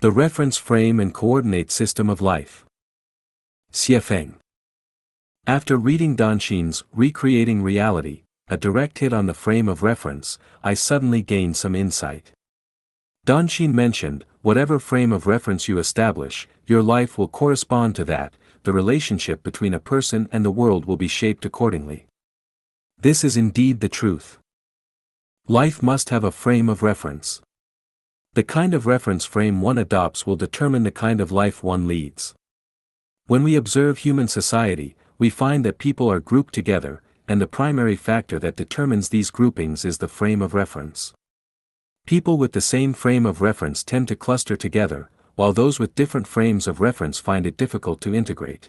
The reference frame and coordinate system of life. Xiefeng. After reading Danshin's Recreating Reality, a direct hit on the frame of reference, I suddenly gained some insight. Danshin mentioned, whatever frame of reference you establish, your life will correspond to that, the relationship between a person and the world will be shaped accordingly. This is indeed the truth. Life must have a frame of reference. The kind of reference frame one adopts will determine the kind of life one leads. When we observe human society, we find that people are grouped together, and the primary factor that determines these groupings is the frame of reference. People with the same frame of reference tend to cluster together, while those with different frames of reference find it difficult to integrate.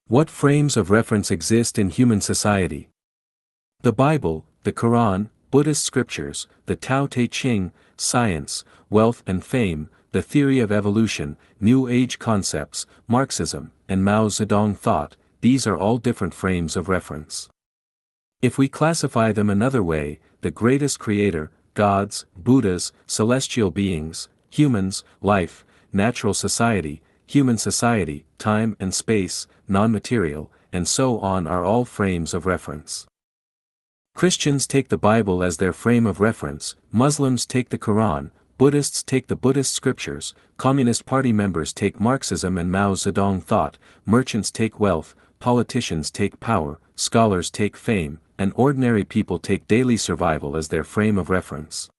What frames of reference exist in human society? The Bible, the Quran, Buddhist scriptures, the Tao Te Ching, science, wealth and fame, the theory of evolution, New Age concepts, Marxism, and Mao Zedong thought, these are all different frames of reference. If we classify them another way, the greatest creator, gods, Buddhas, celestial beings, humans, life, natural society, human society, time and space, non-material, and so on are all frames of reference. Christians take the Bible as their frame of reference, Muslims take the Quran, Buddhists take the Buddhist scriptures, Communist Party members take Marxism and Mao Zedong thought, merchants take wealth, politicians take power, scholars take fame, and ordinary people take daily survival as their frame of reference.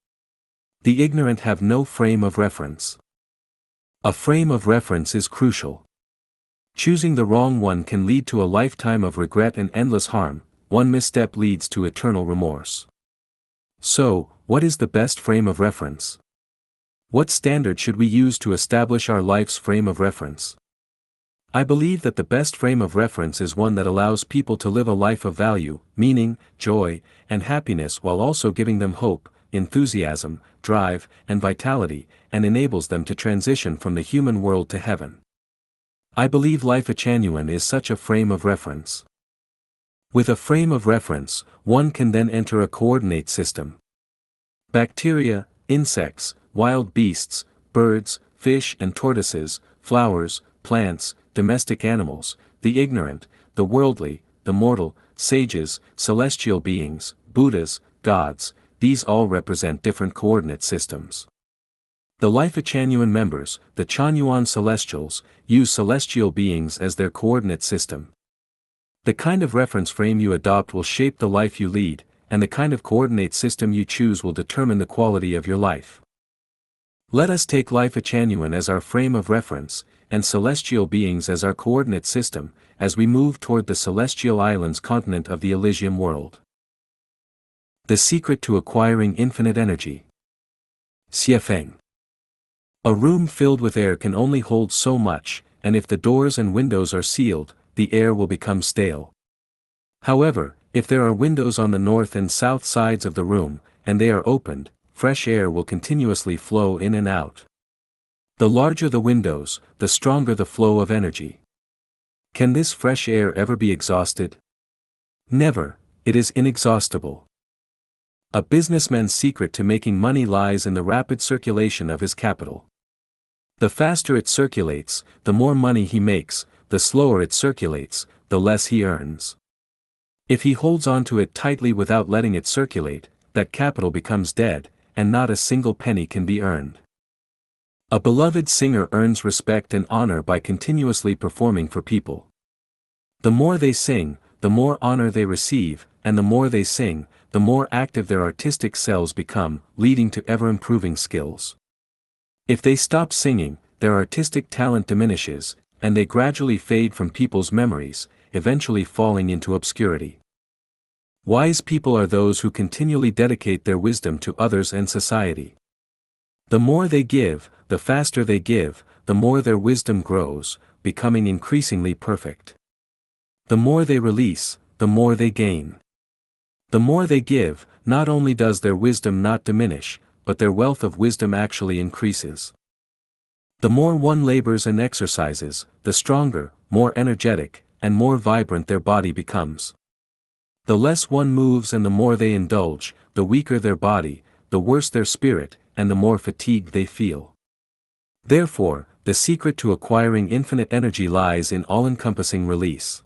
The ignorant have no frame of reference. A frame of reference is crucial. Choosing the wrong one can lead to a lifetime of regret and endless harm. One misstep leads to eternal remorse. So, what is the best frame of reference? What standard should we use to establish our life's frame of reference? I believe that the best frame of reference is one that allows people to live a life of value, meaning, joy, and happiness while also giving them hope, enthusiasm, drive, and vitality, and enables them to transition from the human world to heaven. I believe Lifechanyuan is such a frame of reference. With a frame of reference, one can then enter a coordinate system. Bacteria, insects, wild beasts, birds, fish and tortoises, flowers, plants, domestic animals, the ignorant, the worldly, the mortal, sages, celestial beings, Buddhas, gods, these all represent different coordinate systems. The Lifechanyuan members, the Chanyuan celestials, use celestial beings as their coordinate system. The kind of reference frame you adopt will shape the life you lead, and the kind of coordinate system you choose will determine the quality of your life. Let us take Lifechanyuan as our frame of reference, and celestial beings as our coordinate system, as we move toward the celestial islands continent of the Elysium world. The secret to acquiring infinite energy. Xiefeng. A room filled with air can only hold so much, and if the doors and windows are sealed, the air will become stale. However, if there are windows on the north and south sides of the room, and they are opened, fresh air will continuously flow in and out. The larger the windows, the stronger the flow of energy. Can this fresh air ever be exhausted? Never, it is inexhaustible. A businessman's secret to making money lies in the rapid circulation of his capital. The faster it circulates, the more money he makes, the slower it circulates, the less he earns. If he holds on to it tightly without letting it circulate, that capital becomes dead, and not a single penny can be earned. A beloved singer earns respect and honor by continuously performing for people. The more they sing, the more honor they receive, and the more they sing, the more active their artistic cells become, leading to ever-improving skills. If they stop singing, their artistic talent diminishes, and they gradually fade from people's memories, eventually falling into obscurity. Wise people are those who continually dedicate their wisdom to others and society. The more they give, the faster they give, the more their wisdom grows, becoming increasingly perfect. The more they release, the more they gain. The more they give, not only does their wisdom not diminish, but their wealth of wisdom actually increases. The more one labors and exercises, the stronger, more energetic, and more vibrant their body becomes. The less one moves and the more they indulge, the weaker their body, the worse their spirit, and the more fatigued they feel. Therefore, the secret to acquiring infinite energy lies in all-encompassing release.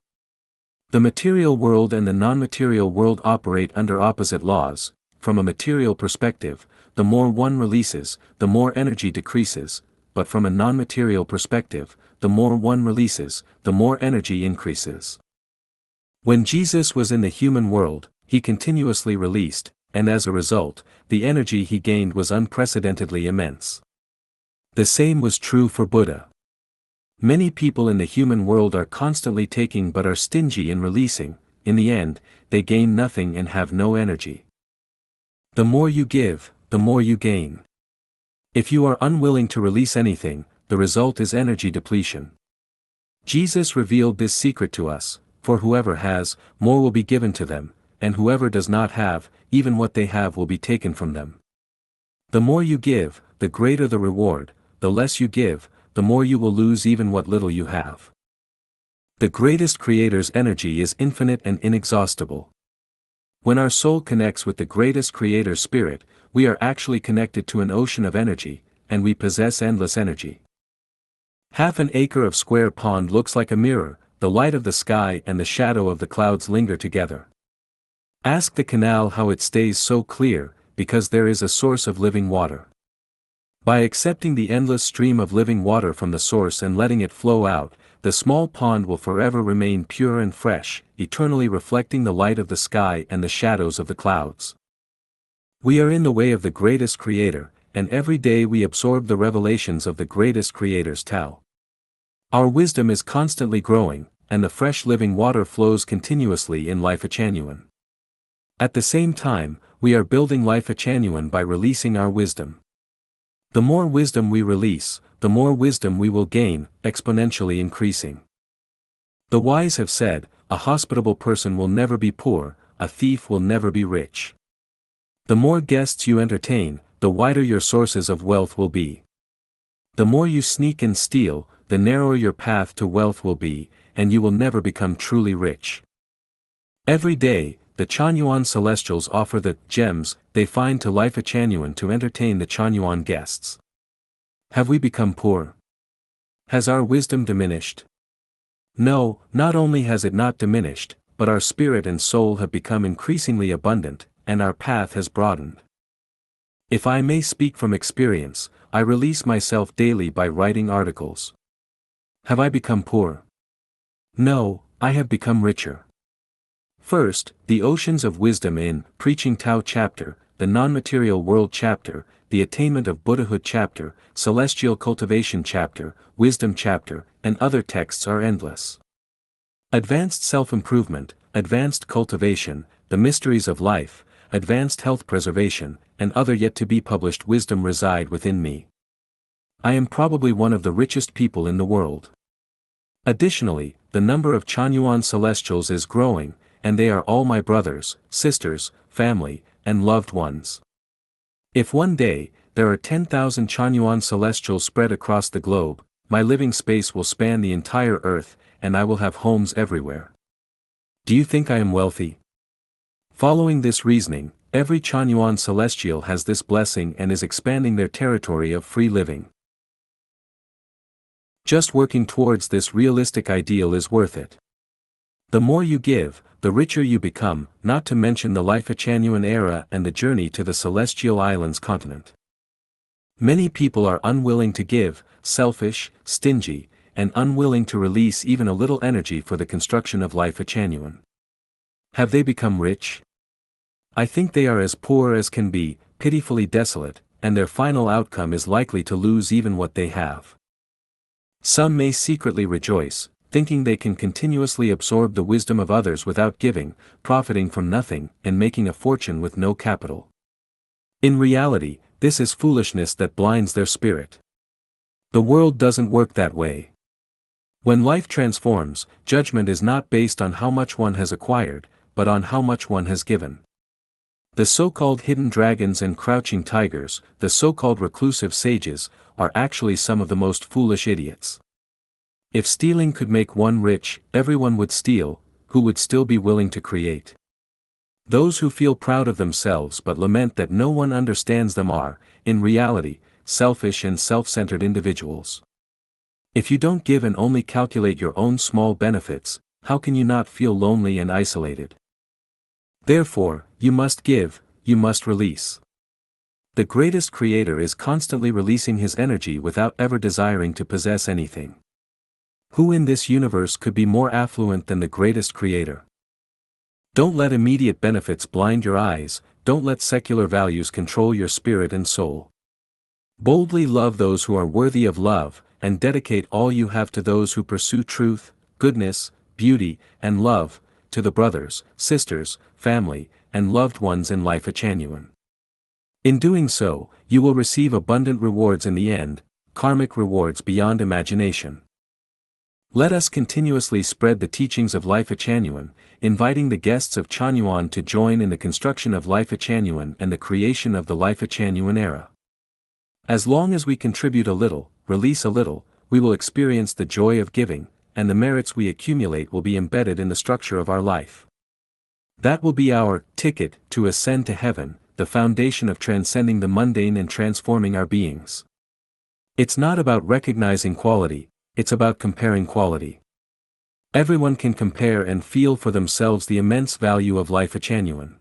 The material world and the non-material world operate under opposite laws. From a material perspective, the more one releases, the more energy decreases, but from a non-material perspective, the more one releases, the more energy increases. When Jesus was in the human world, he continuously released, and as a result, the energy he gained was unprecedentedly immense. The same was true for Buddha. Many people in the human world are constantly taking but are stingy in releasing. In the end, they gain nothing and have no energy. The more you give, the more you gain. If you are unwilling to release anything, the result is energy depletion. Jesus revealed this secret to us, for whoever has, more will be given to them, and whoever does not have, even what they have will be taken from them. The more you give, the greater the reward. The less you give, the more you will lose even what little you have. The greatest creator's energy is infinite and inexhaustible. When our soul connects with the greatest creator's spirit, we are actually connected to an ocean of energy, and we possess endless energy. Half an acre of square pond looks like a mirror, the light of the sky and the shadow of the clouds linger together. Ask the canal how it stays so clear, because there is a source of living water. By accepting the endless stream of living water from the source and letting it flow out, the small pond will forever remain pure and fresh, eternally reflecting the light of the sky and the shadows of the clouds. We are in the way of the greatest creator, and every day we absorb the revelations of the greatest creator's Tao. Our wisdom is constantly growing, and the fresh living water flows continuously in Lifechanyuan. At the same time, we are building Lifechanyuan by releasing our wisdom. The more wisdom we release, the more wisdom we will gain, exponentially increasing. The wise have said, a hospitable person will never be poor, a thief will never be rich. The more guests you entertain, the wider your sources of wealth will be. The more you sneak and steal, the narrower your path to wealth will be, and you will never become truly rich. Every day, the Chanyuan celestials offer the gems they find to Lifechanyuan to entertain the Chanyuan guests. Have we become poor? Has our wisdom diminished? No, not only has it not diminished, but our spirit and soul have become increasingly abundant, and our path has broadened. If I may speak from experience, I release myself daily by writing articles. Have I become poor? No, I have become richer. First, the oceans of wisdom in Preaching Tao chapter, the non-material world chapter, the attainment of Buddhahood chapter, celestial cultivation chapter, wisdom chapter, and other texts are endless. Advanced self-improvement, advanced cultivation, the mysteries of life, advanced health preservation, and other yet to be published wisdom reside within me. I am probably one of the richest people in the world. Additionally, the number of Chanyuan celestials is growing, and they are all my brothers, sisters, family, and loved ones. If one day, there are 10,000 Chanyuan celestials spread across the globe, my living space will span the entire earth, and I will have homes everywhere. Do you think I am wealthy? Following this reasoning, every Chanyuan celestial has this blessing and is expanding their territory of free living. Just working towards this realistic ideal is worth it. The more you give, the richer you become, not to mention the Lifechanyuan era and the journey to the Celestial Islands continent. Many people are unwilling to give, selfish, stingy, and unwilling to release even a little energy for the construction of Lifechanyuan. Have they become rich? I think they are as poor as can be, pitifully desolate, and their final outcome is likely to lose even what they have. Some may secretly rejoice, thinking they can continuously absorb the wisdom of others without giving, profiting from nothing, and making a fortune with no capital. In reality, this is foolishness that blinds their spirit. The world doesn't work that way. When life transforms, judgment is not based on how much one has acquired, but on how much one has given. The so-called hidden dragons and crouching tigers, the so-called reclusive sages, are actually some of the most foolish idiots. If stealing could make one rich, everyone would steal, who would still be willing to create. Those who feel proud of themselves but lament that no one understands them are, in reality, selfish and self-centered individuals. If you don't give and only calculate your own small benefits, how can you not feel lonely and isolated? Therefore, you must give, you must release. The greatest creator is constantly releasing his energy without ever desiring to possess anything. Who in this universe could be more affluent than the greatest creator? Don't let immediate benefits blind your eyes, don't let secular values control your spirit and soul. Boldly love those who are worthy of love, and dedicate all you have to those who pursue truth, goodness, beauty, and love, to the brothers, sisters, family, and loved ones in Lifechanyuan. In doing so, you will receive abundant rewards in the end, karmic rewards beyond imagination. Let us continuously spread the teachings of Lifechanyuan, inviting the guests of Chanyuan to join in the construction of Lifechanyuan and the creation of the Lifechanyuan era. As long as we contribute a little, release a little, we will experience the joy of giving, and the merits we accumulate will be embedded in the structure of our life. That will be our ticket to ascend to heaven, the foundation of transcending the mundane and transforming our beings. It's not about recognizing quality, it's about comparing quality. Everyone can compare and feel for themselves the immense value of Lifechanyuan.